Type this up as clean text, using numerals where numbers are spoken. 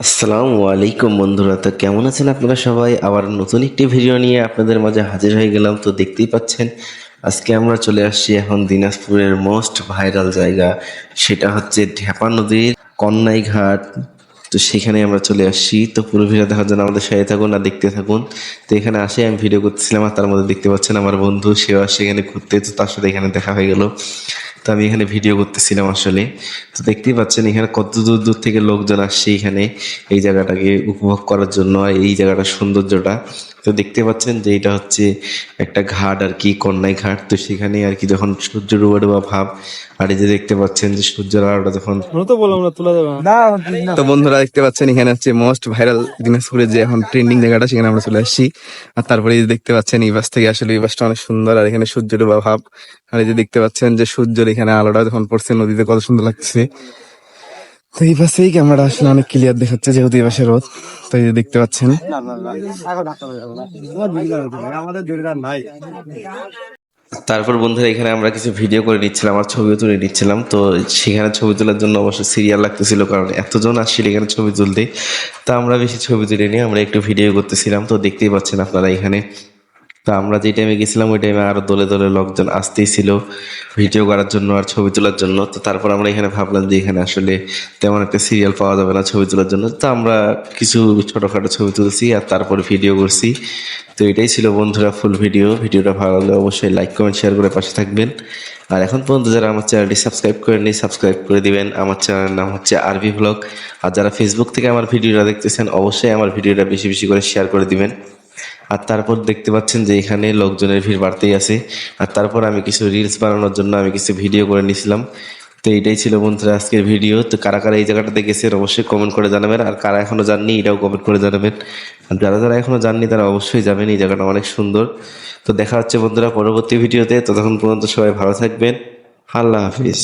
আসসালামু আলাইকুম বন্ধুরা, তো কেমন আছেন আপনারা সবাই? আবার নতুন একটি ভিডিও নিয়ে আপনাদের মাঝে হাজির হয়ে গেলাম। তো দেখতেই পাচ্ছেন আজকে আমরা চলে আসছি এখন দিনাজপুরের মোস্ট ভাইরাল জায়গা, সেটা হচ্ছে ঢেপা নদীর কন্যাই ঘাট। তো সেখানে আমরা চলে আসছি। তো পুরো ভিডিও দেখার জন্য আমাদের সাথে থাকুন আর দেখতে থাকুন। তো এখানে আসে আমি ভিডিও করতেছিলাম, আর তার মধ্যে দেখতে পাচ্ছেন আমার বন্ধু সেও আসে এখানে ঘুরতে। তো তার সাথে এখানে দেখা হয়ে গেল। তো আমি এখানে ভিডিও করতেছিলাম আসলে। তো দেখতেই পাচ্ছেন এখানে কত দূর দূর থেকে লোকজন আসছে এখানে এই জায়গাটাকে উপভোগ করার জন্য, আর এই জায়গাটার সৌন্দর্যটা। তো দেখতে পাচ্ছেন যে এটা হচ্ছে একটা ঘাট আর কি, কন্যাই ঘাট। তো সেখানে আর কি যখন সূর্য ডুবা ডুবা ভাব, আর এই যে দেখতে পাচ্ছেন যে সূর্যের আলোটা যখন, তো বললাম না তোলা যাবে না। তো বন্ধুরা দেখতে পাচ্ছেন এখানে হচ্ছে মোস্ট ভাইরাল দিনাজপুরের যে এখন ট্রেন্ডিং জায়গাটা, সেখানে আমরা চলে আসছি। আর তারপরে এই যে দেখতে পাচ্ছেন এই বাস থেকে আসলে এই বাসটা অনেক সুন্দর, আর এখানে সূর্য ডোবা ভাব। আর এই যে দেখতে পাচ্ছেন যে সূর্যের এখানে আলোটা যখন পড়ছে নদীতে কত সুন্দর লাগছে। তো এই বাসেই ক্যামেরা আসলে অনেক ক্লিয়ার দেখাচ্ছে, যেহেতু এই বাসে রোদ। তো এই যে দেখতে পাচ্ছেন আমাদের জোরদার নাই। তারপর বন্ধুরা এখানে আমরা কিছু ভিডিও করে নিচ্ছিলাম আর ছবিও তুলে নিচ্ছিলাম। তো সেখানে ছবি তোলার জন্য অবশ্য সিরিয়াল লাগতেছিল, কারণ এতজন আসছিল এখানে ছবি তুলতে। তা আমরা বেশি ছবি তুলে নিয়ে আমরা একটু ভিডিও করতেছিলাম। তো দেখতেই পাচ্ছেন আপনারা এখানে। তো আমরা যে টাইমে গেছিলাম ওই টাইমে আরো দলে দলে লোকজন আসতেই ছিল ভিডিও করার জন্য আর ছবি তোলার জন্য। তো তারপর আমরা এখানে ভাবলাম যে এখানে আসলে তেমন একটা সিরিয়াল পাওয়া যাবে না ছবি তোলার জন্য। তো আমরা কিছু ছোটখাটো ছবি তুলছি আর তারপর ভিডিও করছি। তো এটাই ছিল বন্ধুরা ফুল ভিডিও। ভিডিওটা ভালো লাগলে অবশ্যই লাইক কমেন্ট শেয়ার করে পাশে থাকবেন। আর এখন পর্যন্ত যারা আমার চ্যানেলটি সাবস্ক্রাইব করেননি সাবস্ক্রাইব করে দিবেন। আমার চ্যানেলের নাম হচ্ছে আরবি ব্লগ। আর যারা ফেসবুক থেকে আমার ভিডিওটা দেখতেছেন অবশ্যই আমার ভিডিওটা বেশি বেশি করে শেয়ার করে দিবেন। আর তারপর দেখতে পাচ্ছেন যে এখানে লোকজনের ভিড় বাড়তেই আছে। আর তারপর আমি কিছু রিলস বানানোর জন্য আমি কিছু ভিডিও করে নিয়েছিলাম। তো এইটাই ছিল বন্ধুরা আজকের ভিডিও। তো কারা কারা এই জায়গাটাতে গেছেন অবশ্যই কমেন্ট করে জানাবেন, আর কারা এখনো যাননি এটাও কমেন্ট করে জানাবেন। আর যারা যারা এখনো যাননি তারা অবশ্যই যাবেন, এই জায়গাটা অনেক সুন্দর। তো দেখা হচ্ছে বন্ধুরা পরবর্তী ভিডিওতে। ততক্ষণ পর্যন্ত সবাই ভালো থাকবেন। আল্লাহ হাফিজ।